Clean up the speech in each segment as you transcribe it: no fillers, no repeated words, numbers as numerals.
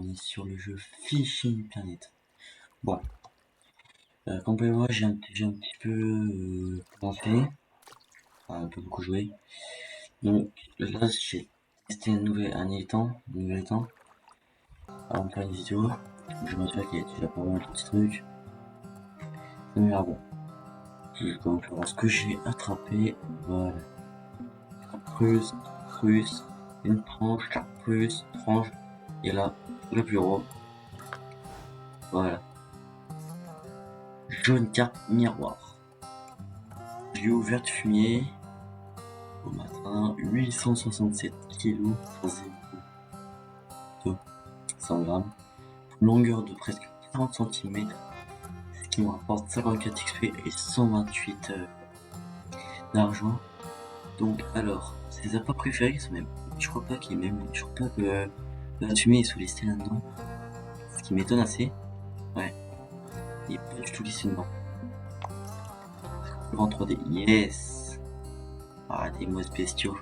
on est sur le jeu Fishing Planet. Bon, comme vous pouvez voir, j'ai un petit peu commencé, un peu beaucoup joué. Donc là, j'ai testé un nouvel étang, avant de faire une vidéo. Je me souviens qu'il y a déjà pas mal de petits trucs. Mais bon, comme vous pouvez voir ce que j'ai attrapé, voilà. Creuse, une tranche, creuse, tranche, et là, le bureau. Voilà. Jaune carpe miroir. Yeux vert fumier. Au matin, 867 kg, 100 grammes. Longueur de presque 40 cm. Ce qui me rapporte 54 XP et 128 d'argent. Donc, alors, ses appâts préférés sont même. Je crois pas que la fumée est sous-listée là-dedans. Ce qui m'étonne assez. Ouais. Il est pas du tout listé dedans. En 3D. Yes! Ah, des mots bestiaux.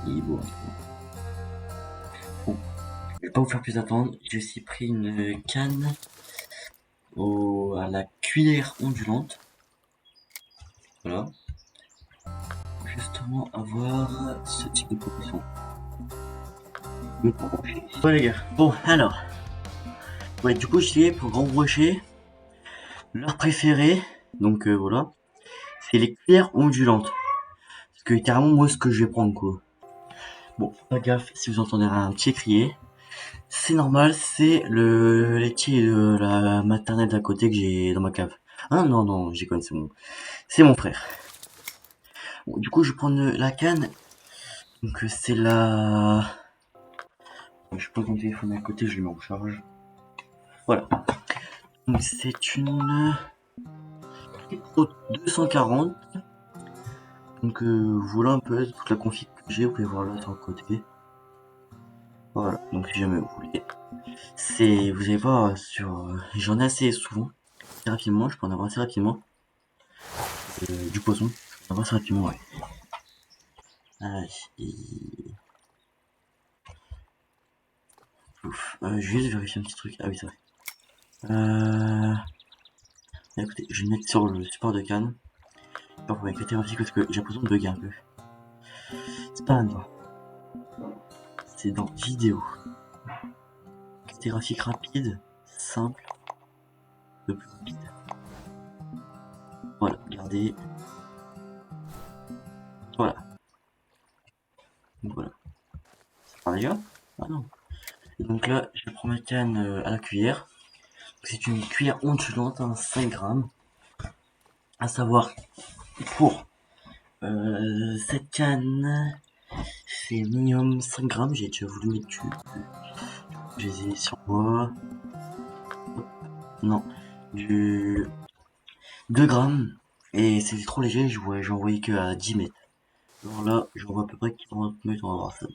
Il est beau. Bon, je vais pas vous faire plus attendre. J'ai aussi pris une canne à la cuillère ondulante. Voilà. Justement avoir ce type de proposition. Ouais les gars. Bon alors. Ouais, du coup j'ai pour grand brocher leur préféré. Donc voilà. C'est les cuillères ondulantes. Parce que littéralement moi ce que je vais prendre quoi. Bon, pas gaffe si vous entendez un petit crier. C'est normal, c'est le laitier de la maternelle d'à côté que j'ai dans ma cave. Ah non, j'y connais, c'est bon. C'est mon frère. Bon, du coup, je vais prendre la canne. Donc, c'est la... Je pose mon téléphone à côté, je le mets en charge. Voilà. Donc, c'est une... Pro 240. Donc, voilà un peu toute la config que j'ai. Vous pouvez voir là sur le côté. Voilà. Donc, si jamais vous voulez. Vous allez voir sur... J'en ai assez souvent. Assez rapidement, je peux en avoir assez rapidement. Du poisson. Je peux en avoir assez rapidement, ouais. Ouf. Je vais juste vérifier un petit truc. Ah oui, c'est vrai. Écoutez, je vais me mettre sur le support de canne. Pas pour m'inquiéter aussi parce que j'ai l'impression de bugger un peu. C'est pas un c'est dans vidéo. C'était graphique rapide, simple, le plus rapide. Voilà, regardez. Voilà. Donc voilà. Ça part déjà? Ah non. Et donc là, je prends ma canne à la cuillère. C'est une cuillère ondulante, 5 grammes. À savoir, pour cette canne, c'est minimum 5 grammes. J'ai déjà voulu mettre dessus. Je les ai sur moi. Non, du 2 grammes. Et c'est trop léger, j'ai envoyé que à 10 mètres. Alors là, j'en vois à peu près 40 mètres, on va voir ça.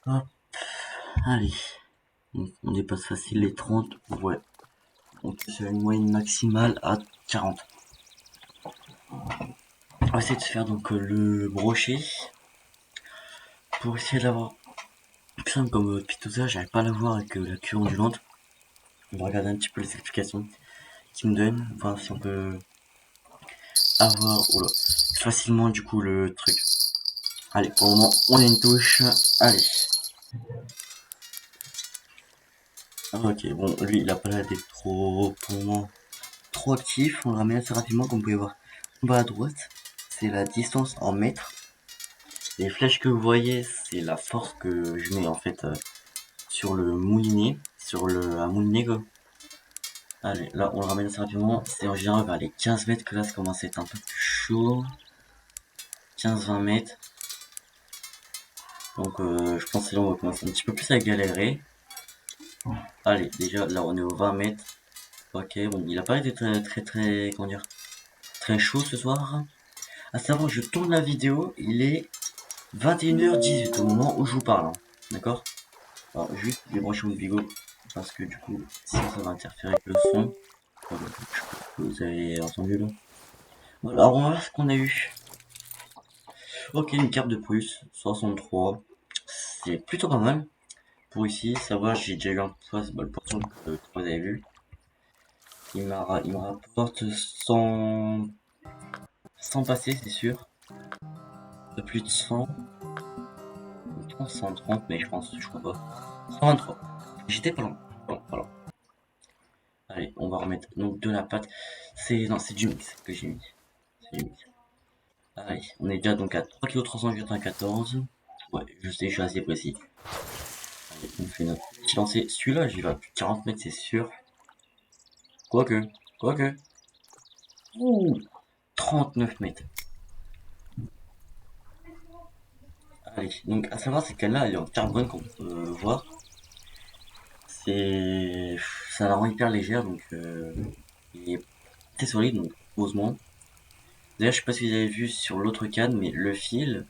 Hop, allez. On dépasse facile les 30, ouais. On peut faire une moyenne maximale à 40. On va essayer de faire donc le brochet. Pour essayer d'avoir plus simple comme Pitosa, j'arrive pas à l'avoir avec la queue ondulante. On va regarder un petit peu les explications qu'il me donne, voir si on peut avoir facilement du coup le truc. Allez, pour le moment, on a une touche. Allez. Ok, bon, lui, il a pas l'air d'être trop, pour le moment, trop actif. On le ramène assez rapidement, comme vous pouvez voir. En bas à droite, c'est la distance en mètres. Les flèches que vous voyez, c'est la force que je mets en fait sur le moulinet, à mouliner quoi. Allez, là, on le ramène assez rapidement. C'est en général vers les 15 mètres que là, ça commence à être un peu plus chaud. 15-20 mètres. Donc, je pense que là, on va commencer un petit peu plus à galérer. Allez, déjà, là, on est aux 20 mètres. Ok, bon, il a pas été très, comment dire, très chaud ce soir. À savoir, je tourne la vidéo, il est 21h18 au moment où je vous parle. Hein. D'accord? Alors, juste débrancher mon bigot, parce que du coup, sinon ça va interférer avec le son. Voilà, vous avez entendu là. Voilà, alors on va voir ce qu'on a eu. Ok, une carte de Prusse, 63. C'est plutôt pas mal. Pour ici, savoir, j'ai déjà eu un poisson, le poisson que vous avez vu. Il me rapporte 100 passer, c'est sûr. De plus de 100. 130, mais je crois pas. 123. J'étais pas loin. Bon, voilà. Allez, on va remettre donc de la pâte. Non, c'est du mix que j'ai mis. C'est du mix. Allez, on est déjà donc à 3,394 kg. Ouais, je sais, je suis assez précis. Allez, on fait notre petit lancer. Celui-là, j'y vais à plus de 40 mètres, c'est sûr. Quoique, quoique. Ouh, 39 mètres. Allez, donc à savoir, cette canne-là, elle est en carbone, comme on peut voir. C'est, ça la rend hyper légère, donc il est très solide, donc heureusement. D'ailleurs, je sais pas si vous avez vu sur l'autre canne, mais le fil,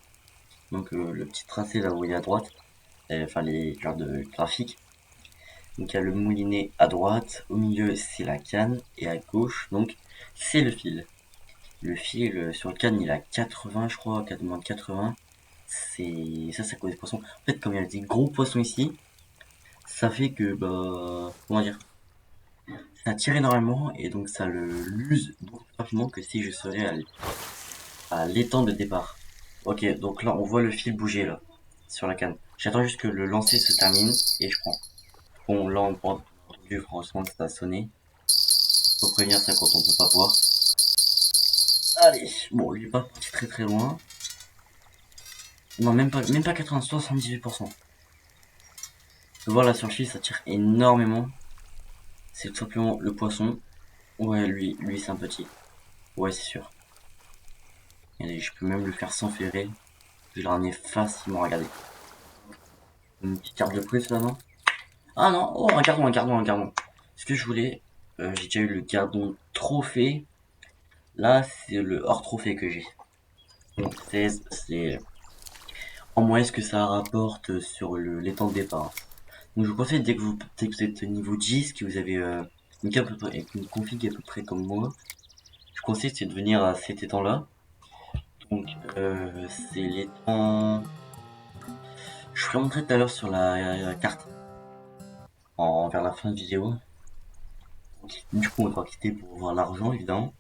donc le petit tracé là où il est à droite, enfin les genres de graphiques. Donc il y a le moulinet à droite, au milieu c'est la canne, et à gauche, donc c'est le fil. Le fil sur le canne il a 80, je crois, moins de 80. Ça cause des poissons. En fait, comme il y a des gros poissons ici, ça fait que, bah, comment dire, ça tire énormément et donc ça le l'use beaucoup plus rapidement que si je serais à l'étang de départ. Ok, donc là on voit le fil bouger là, sur la canne. J'attends juste que le lancer se termine et je prends. Bon, là on prend entendu franchement que ça a sonné. Faut prévenir ça quand on peut pas voir. Allez, bon, il est pas parti très très loin. Non, même pas 80, 78%. Voilà, sur le fil ça tire énormément. C'est tout simplement le poisson. Ouais, lui c'est un petit. Ouais, c'est sûr. Allez, je peux même le faire sans ferrer. Je le ramener facilement, regardez. Une petite carte de plus là, non? Ah non, oh, un gardon. Ce que je voulais, j'ai déjà eu le gardon trophée. Là, c'est le hors trophée que j'ai. Donc 16, c'est en moyenne ce que ça rapporte sur l'étang de départ. Donc je vous conseille, dès que vous êtes niveau 10, que vous avez une carte avec une config à peu près comme moi, je vous conseille c'est de venir à cet étang-là. Donc c'est l'étang... Je ferai montrer tout à l'heure sur la carte, vers la fin de vidéo. Du coup, on va quitter pour voir l'argent, évidemment.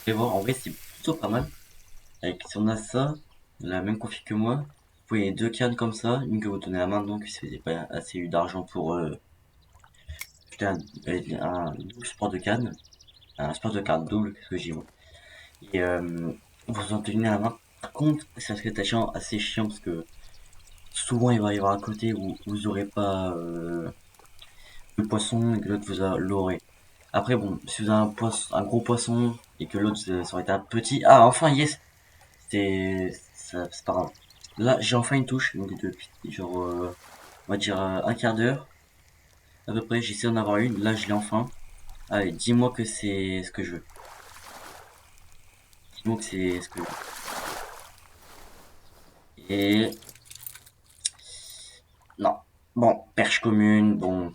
Et voir, en vrai, c'est plutôt pas mal. Avec, si on a ça, la même config que moi, vous pouvez deux cannes comme ça, une que vous donnez à la main, donc si vous n'avez pas assez eu d'argent pour acheter un double sport de canne, un sport de carte double, qu'est-ce que j'ai moi. Et vous en tenez à la main. Par contre, c'est un scratchant assez chiant parce que souvent il va y avoir un côté où vous aurez pas le poisson et que l'autre vous l'aurez. Après bon, si vous avez un gros poisson et que l'autre ça aurait été un petit, ah enfin yes, c'est pas grave. Là j'ai enfin une touche donc depuis genre on va dire un quart d'heure à peu près, j'essaie d'en avoir une. Là je l'ai enfin. Allez, dis-moi que c'est ce que je veux. Dis-moi que c'est ce que je veux. Et non. Bon, perche commune, bon,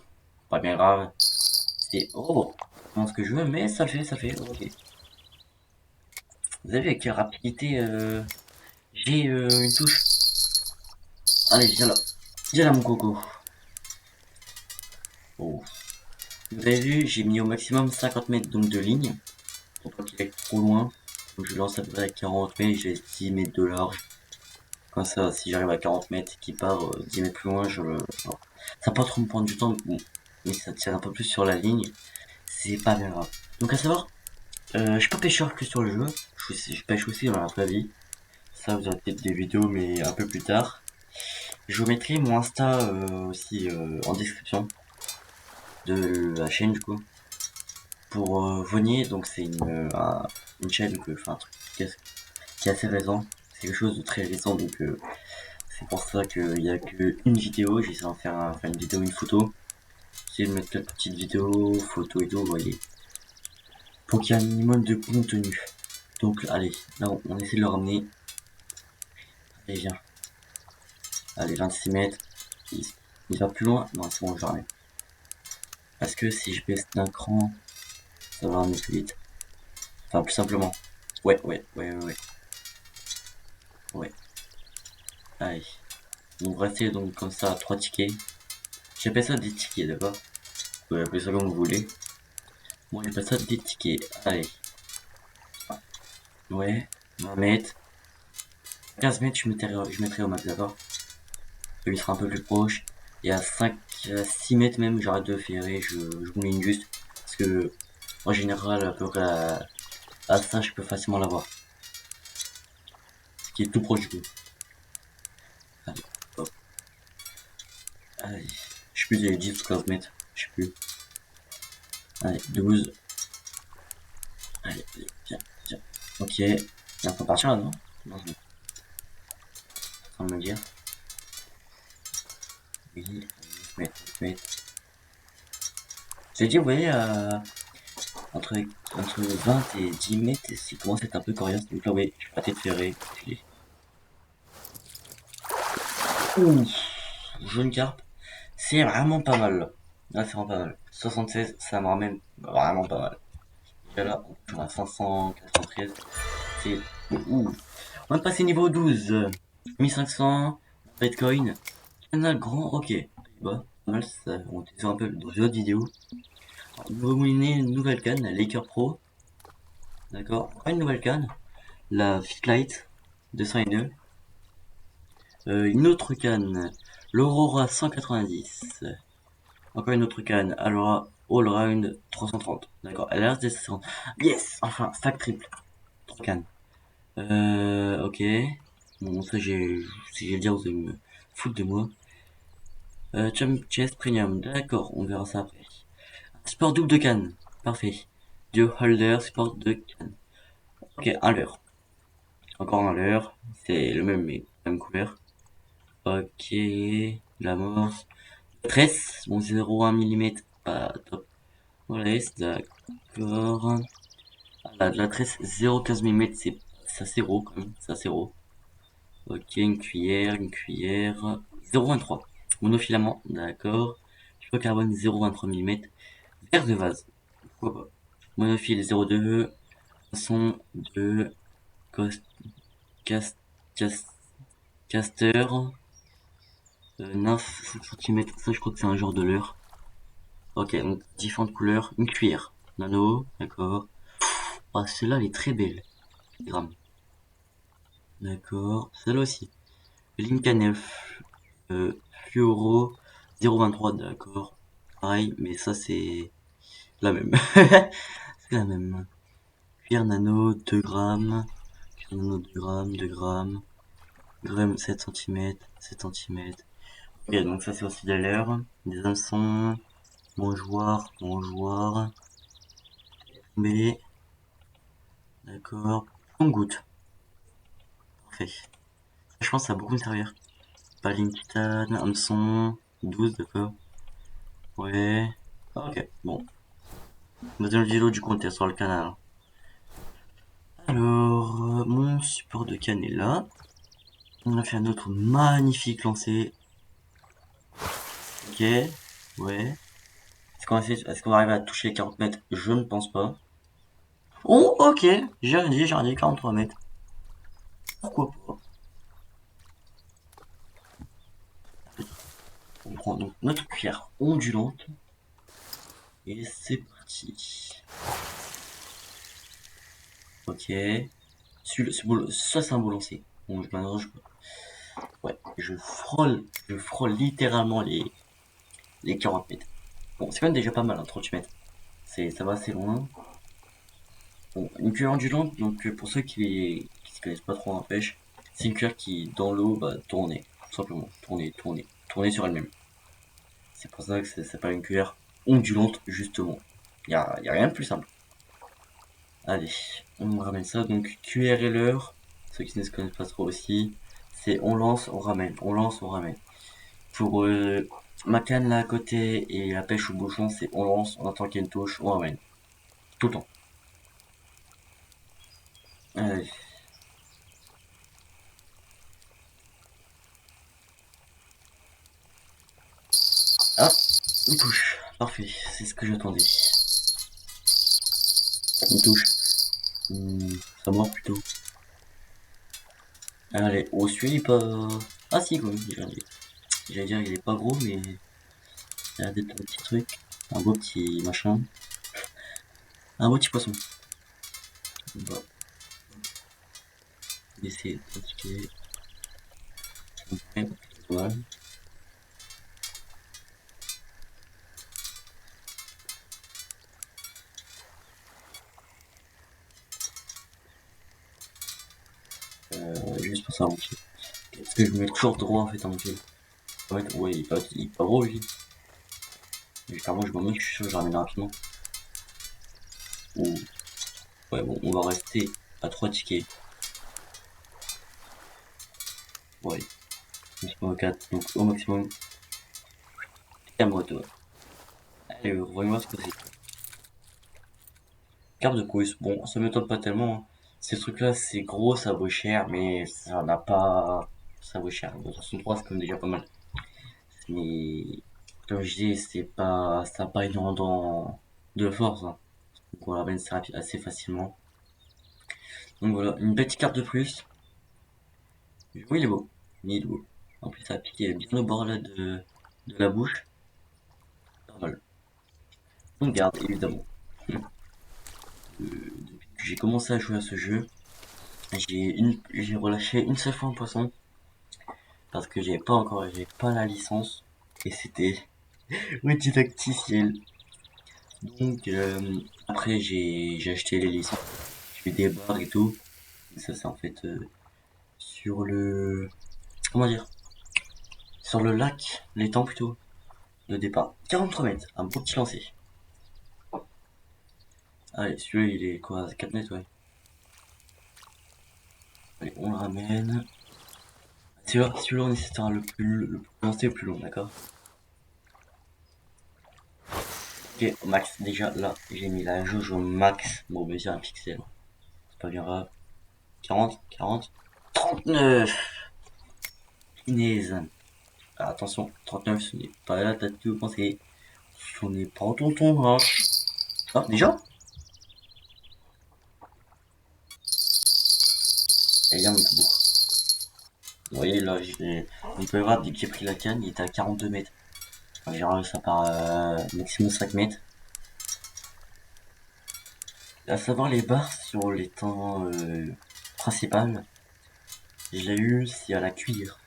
pas bien grave. C'est oh, comment ce que je veux, mais ça le fait, ok. Vous avez vu avec quelle rapidité j'ai une touche. Allez, viens là. Viens là mon coco. Oh. Vous avez vu, j'ai mis au maximum 50 mètres donc de ligne. Pour pas qu'il aille trop loin. Donc je lance à peu près à 40 mètres, j'ai 10 mètres de large. Comme ça, si j'arrive à 40 mètres qui part 10 mètres plus loin, ça va pas trop me prendre du temps, bon, mais ça tire un peu plus sur la ligne. C'est pas bien grave. Donc à savoir, je suis pas pêcheur que sur le jeu. Je pêche aussi dans la vraie vie. Ça, vous aurez peut-être des vidéos, mais un peu plus tard. Je vous mettrai mon Insta aussi en description de la chaîne du coup. Pour venir, donc c'est une chaîne enfin un truc qui est assez récent. C'est quelque chose de très récent, donc c'est pour ça qu'il y a que une vidéo. J'essaie d'en faire une vidéo, une photo. J'essaie de mettre quelques petites vidéos, photos et tout, vous voyez. Pour qu'il y ait un minimum de contenu. Donc allez, là on essaie de le ramener. Allez, viens. Allez, 26 mètres. Il va plus loin. Non, c'est bon, je ramène. Parce que si je baisse d'un cran, ça va ramener plus vite. Enfin, plus simplement. Ouais. Ouais. Allez. Donc restez donc comme ça à 3 tickets. J'appelle ça des tickets, d'accord? Vous pouvez appeler ça comme vous voulez. Moi j'appelle ça des tickets. Allez. Ouais. 20 mètres. 15 mètres, je mettrai au max, d'accord? Il sera un peu plus proche. Et à 5, à 6 mètres même, j'arrête de faire et je vous mets une juste. Parce que, en général, à peu près à ça, je peux facilement l'avoir. Ce qui est tout proche du coup. Allez, hop. Allez. Je sais plus, il y a 10 ou 15 mètres. Je sais plus. Allez, 12. Allez, viens, viens. Ok. Il est en train de partir là, non? Non, je suis en train de me dire. Oui, 9 mètres, 9 mètres. J'ai dit, vous voyez, entre, entre 20 et 10 mètres, c'est commence à être un peu coriace. Donc là, oui, je vais arrêter de ferrer. Ouh, jaune carpe. C'est vraiment pas mal. Là, c'est vraiment pas mal. 76, ça me ramène vraiment pas mal. Et là, on a 593. C'est... Ouh. On va passer niveau 12. 1500. Bitcoin. Canal grand, ok. Bah, pas mal, ça, on était sur un peu dans une autre vidéo. Nouveau moulinet, une nouvelle canne, la Laker Pro. D'accord. Pas une nouvelle canne. La Fitlight 202. Une autre canne. L'Aurora 190. Encore une autre canne. Alors, All Round 330. D'accord. Elle reste des 60. Yes! Enfin, stack triple. 3 cannes. Ok. Bon, ça, si j'ai le dire, vous allez me foutre de moi. Champ Chest Premium. D'accord. On verra ça après. Sport double de canne. Parfait. Deux holder, sport de canne. Ok, un leurre. Encore un leurre. C'est le même, mais même couleur. Ok. L'amorce. Tresse. Bon, 0,1 mm. Pas top. Voilà, d'accord. Ah, de la tresse 0,15 mm, c'est assez gros quand même, c'est assez gros. Ok, une cuillère, 0,23. Monofilament, d'accord. Fibre carbone 0,23 mm. Verre de vase, pourquoi pas. Monofil 0,2. Poisson de cost, cast, cast, caster. Nymphe 5 cm, ça je crois que c'est un genre de leurre. Ok, donc différentes couleurs. Une cuillère. Nano, d'accord. Ah, celle-là elle est très belle. Gramme. D'accord. Celle-là aussi. Linka 9. Fluoro 0,23, d'accord. Pareil, mais ça c'est la même. C'est la même. Cuillère nano 2 grammes. Cuillère nano 2 grammes, 2 grammes. Gramme 7 cm, 7 cm. Ok, donc ça c'est aussi de l'air. Des hameçons. Mangeoire, mangeoire. Mais, d'accord. On goûte. Parfait. Je pense que ça va beaucoup me servir. Paline titane, hameçon. 12, d'accord. Ouais. Ok, bon. Deuxième vidéo du compte est sur le canal. Alors, mon support de canne est là. On a fait un autre magnifique lancer. Ok, ouais. Est-ce qu'on va arriver à toucher les 40 mètres? Je ne pense pas. Oh, ok, j'ai rien dit, 43 mètres. Pourquoi pas? On prend donc notre cuillère ondulante. Et c'est parti. Ok. Ça c'est un beau lancer. Bon, maintenant, ouais, je frôle littéralement les 40 mètres. Bon, c'est quand même déjà pas mal, hein, 38 mètres. Ça va assez loin. Bon, une cuillère ondulante, donc pour ceux qui se connaissent pas trop en pêche, c'est une cuillère qui, dans l'eau, va tourner. Tout simplement. Tourner, tourner. Tourner sur elle-même. C'est pour ça que ça s'appelle une cuillère ondulante, justement. Y a rien de plus simple. Allez, on ramène ça. Donc, cuillère et leurre. Ceux qui ne se connaissent pas trop aussi. C'est on lance, on ramène. On lance, on ramène. Pour ma canne là à côté et la pêche au bouchon, c'est on lance, on attend qu'il y ait une touche, on ramène. Tout le temps. Allez. Ah, une touche. Parfait, c'est ce que j'attendais. Une touche. Ça mord plutôt. Allez, oh celui-là il est pas... Ah si, quand même, j'allais dire il est pas gros, mais il y a des petits trucs. Un beau petit machin. Un beau petit poisson. On va essayer de pratiquer. Ouais, pas mal. Juste pour ça, mon pied. Parce que je me mets toujours droit en fait à mon pied. Ouais, ouais, il est pas gros lui. Mais clairement, je m'en mets, je suis sûr que je ramène rapidement. Ou, ouais, bon, on va rester à 3 tickets. Ouais, maximum 4, donc au maximum, à moi, toi. Allez, voyons voir ce que c'est. Carte de quiz, bon, ça m'étonne pas tellement, hein. Ces trucs-là, c'est gros, ça vaut cher, mais ça n'a pas... Ça vaut cher. Bon, 63, c'est quand même déjà pas mal. Mais, comme je dis, c'est pas... Ça n'a pas énormément de force, hein. Donc on la ramène assez facilement. Donc voilà, une petite carte de plus. Oui, il est beau. Il est beau. En plus, ça a piqué bien au bord là de la bouche. Pas mal. On garde, évidemment. Depuis que j'ai commencé à jouer à ce jeu, j'ai relâché une seule fois un poisson. Parce que j'avais pas la licence. Et c'était didacticiel. Donc, après, j'ai acheté les licences. J'ai eu des barres et tout. Et ça, c'est en fait, sur le, comment dire? Sur le lac, l'étang plutôt, de départ. 43 mètres, un beau petit lancer. Allez, celui-là, il est quoi, 4 mètres, ouais. Allez, on le ramène. Celui-là, on essaie de faire le plus lancé le plus long, d'accord? Ok, max. Déjà, là, j'ai mis la jauge au max. Bon, mais c'est un pixel. C'est pas bien grave. 40, 40, 39. Punaise. Ah, attention, 39, ce n'est pas la tête que vous pensez. Ce n'est pas tonton Roche. Ah, déjà? Eh bien, mon bourre. Vous voyez, là, on peut voir, dès que j'ai pris la canne, il était à 42 mètres. Enfin, j'ai réussi ça par maximum 5 mètres. À savoir les barres sur l'étang principal, je l'ai eu, c'est à la cuillère.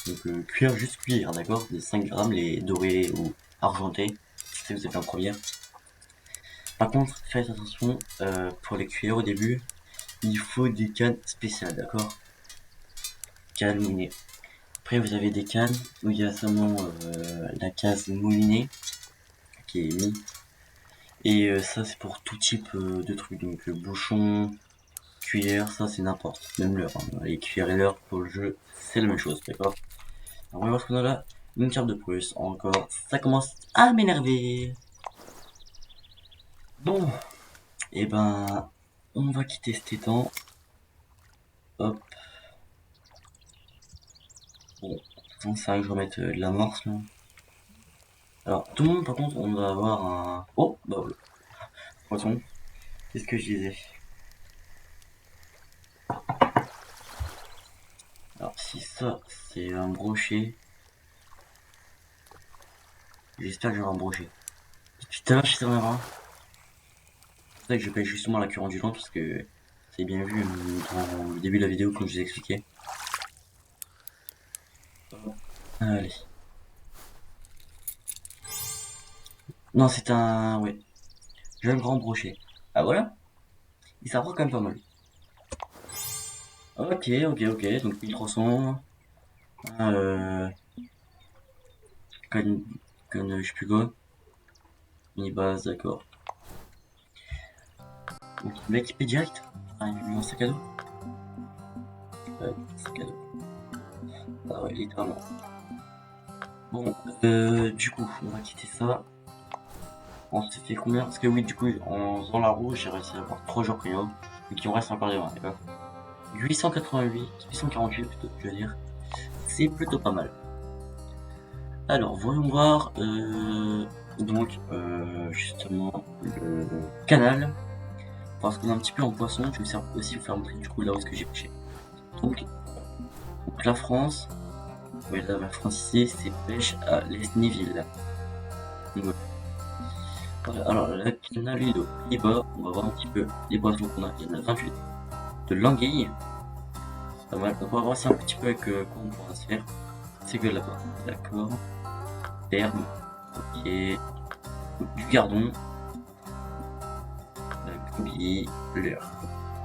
Donc cuillère, juste cuillère, d'accord? De 5 grammes, les dorés ou argentés, si vous êtes en première. Par contre, faites attention, pour les cuillères au début, il faut des cannes spéciales, d'accord? Cannes moulinées. Après, vous avez des cannes où il y a seulement la case moulinée qui est mise. Et ça, c'est pour tout type de trucs. Donc, bouchon, cuillère, ça, c'est n'importe. Même l'heure. Hein. Les cuillères et l'heure pour le jeu, c'est la même chose, d'accord? On va voir ce qu'on a là. Une carte de plus. Encore. Ça commence à m'énerver. Bon. Et ben, on va quitter cet étang. Hop. Bon. C'est vrai que je remette de la morse là. Alors, tout le monde, par contre, on va avoir un... Oh, bah voilà. Attention. Qu'est-ce que je disais? Alors, si ça, c'est un brochet, j'espère que j'aurai un brochet. Depuis tout à l'heure, je sais rien. C'est pour ça que je paye justement la cure ondulante, parce que c'est bien vu dans le début de la vidéo, comme je vous ai expliqué. Allez. Non, c'est un... Ouais. Jeune grand brochet. Ah voilà. Il s'approche quand même pas mal. Ok, ok, ok. Donc 1300. Euh... Conne... Je sais plus quoi. Mini base, d'accord. Donc le mec il paye direct. Ah, il lui lance sac à dos. Ouais, sac à dos. Ah ouais, littéralement. Bon, du coup, on va quitter ça. On s'est fait combien? Parce que oui, du coup, en faisant la roue, j'ai réussi à avoir 3 jours primo. Mais qu'il me reste encore des 20, d'accord? 888, 848 plutôt, je veux dire. C'est plutôt pas mal. Alors, voyons voir, donc, justement, le canal. Parce qu'on est un petit peu en poisson, je vais aussi vous faire montrer du coup là où est-ce que j'ai pêché. Donc la France, oui, là, la France ici, c'est pêche à Lesneville. Voilà, alors là, on a lui aux Pays-Bas, on va voir un petit peu les poissons qu'on a. Il y en a 28. De l'anguille, pas mal. Donc on va voir aussi un petit peu avec quoi on pourra se faire. C'est que là-bas, d'accord. Terme, ok. Du gardon, la cobie, leurre.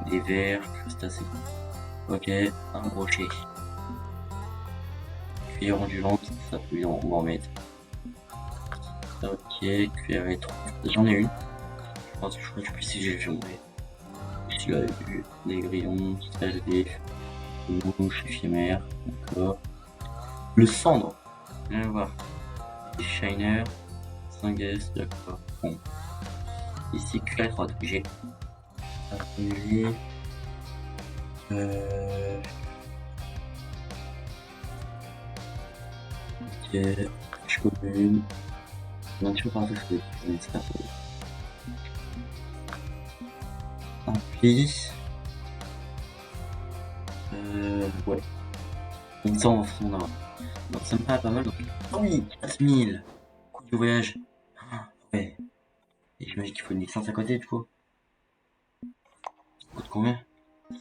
Des vers, crustacés. Ok, un brochet. Cuillère ondulante, ça peut on va en mettre. Ok, cuillère étroite. J'en ai une. Je pense que je crois que si j'ai vu. Ici, là, des grillons, salés, mouche, éphémère, d'accord. Le cendre, viens voir. Des Shiner, 5S, d'accord. Bon. Ici, cuillère étroite, j'ai annulé. Ok, je commune. Non, tu peux pas faire ça. Un pli. Ouais. Il me semble en avoir. Donc ça me paraît pas mal. Donc, oh oui, 4000. Coût du voyage. Ah, ouais. Et j'imagine qu'il faut une licence à côté, du coup. Ça coûte combien?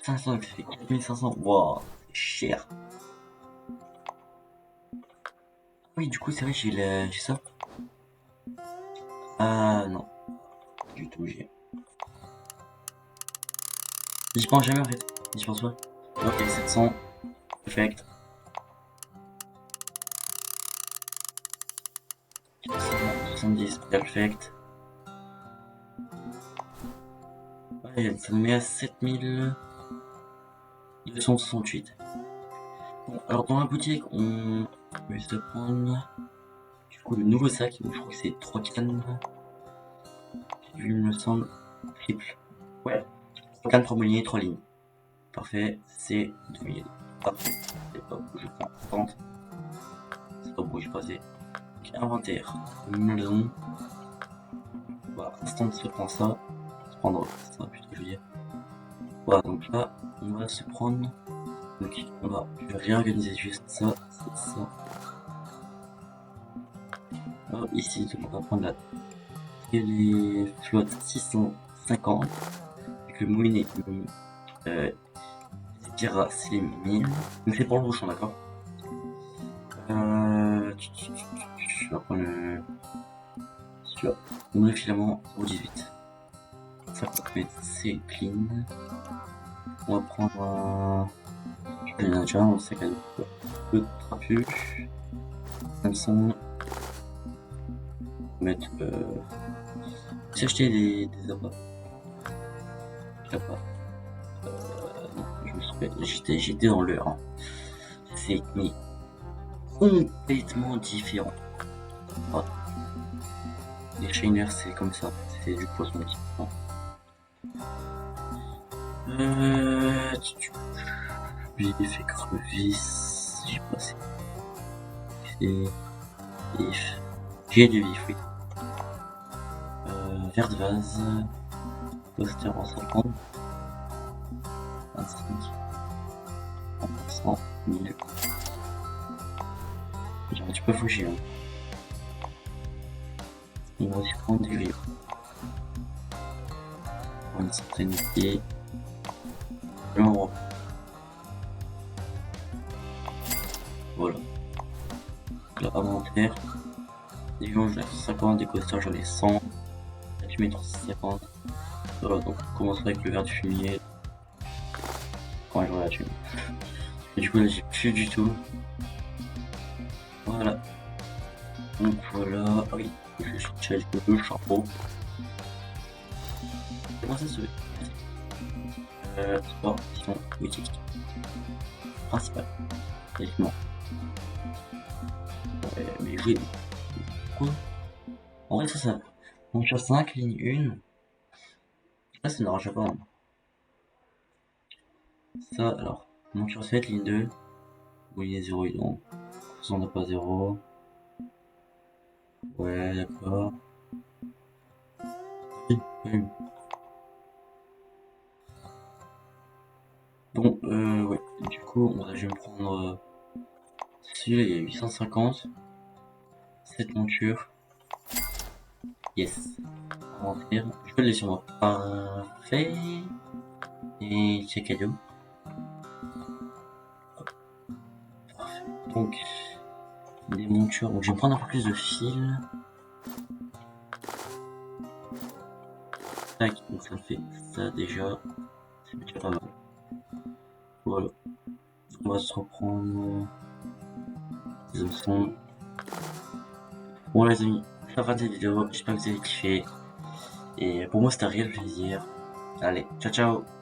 500, ça fait 4500. Wow, c'est cher. Oui, du coup, c'est vrai, j'ai ça. Ah non, du tout, j'y pense jamais en fait. J'y pense pas. Ok, 700. Perfect. 470. Perfect. Ouais, ça nous met à 7268. Bon, alors dans la boutique, on peut se prendre du coup le nouveau sac. Donc, je crois que c'est 3 cannes. Il me semble triple. Ouais, 3 cannes, 3 mouliers, 3 lignes. Parfait, c'est 2000. Parfait. C'est pas où je prends 30. C'est pas où je passais. Donc, inventaire. Maison. Voilà, instant se prend ça. Se prendre ça, putain, je veux dire. Voilà, donc là, on va se prendre. Donc, je vais réorganiser juste ça, ça. Alors, ici, donc, on va prendre la téléflotte 650. Avec le moulinet, Spira Slim 1000. Donc, c'est pour le bouchon, d'accord? Je vais prendre celui-là. Le filament 0,18. 50 mètres, c'est clean. On va prendre un. Je vais déjà un sac à deux trapus. Samsung. Mettre. J'ai acheté des appâts. Non, je me souviens. J'étais dans l'heure. Hein. C'est complètement différent. Ah. Les Shiners, c'est comme ça. C'est du poisson différent. J'ai fait crevice. J'ai passé. C'est vif. J'ai du vif, oui. Verre de vase. Poster en 50. 25. 100. 1000. J'ai un petit peu fouché. Hein. Il va aussi prendre du livre. Pour une certaine idée. L'endroit. Voilà. Là, inventaire. Des lions, j'en ai 50. Des coasters, j'en ai 100. La fumée, 350. Voilà, donc on commence avec le verre du fumier. Ouais, je vois la thune. Et du coup, là, j'ai plus du tout. Voilà. Donc voilà. Ah oui, je vais chercher avec le chapeau. Comment ça se fait? Sport, sinon, boutique. Principal. Effectivement. Mais oui. Quoi? En vrai, ça. Monture 5, ligne 1. Ah, ça n'arrange pas. Hein. Ça, alors. Monture 7, ligne 2. Oui, 0 et donc. On n'a pas 0. Ouais, d'accord. Oui. Bon, ouais. Du coup, je vais me prendre celui-là, il y a 850. Cette monture. Yes. On va faire. Je peux le laisser sur moi. Parfait. Et c'est cadeau. Parfait. Donc, des montures. Donc, je vais me prendre un peu plus de fil. Tac. Donc, ça fait ça déjà. C'est déjà pas mal. Voilà. On va se reprendre. Des options. Bon, les amis, c'est la fin de cette vidéo. J'espère que vous avez kiffé. Et pour moi, c'était un réel plaisir. Allez, ciao ciao!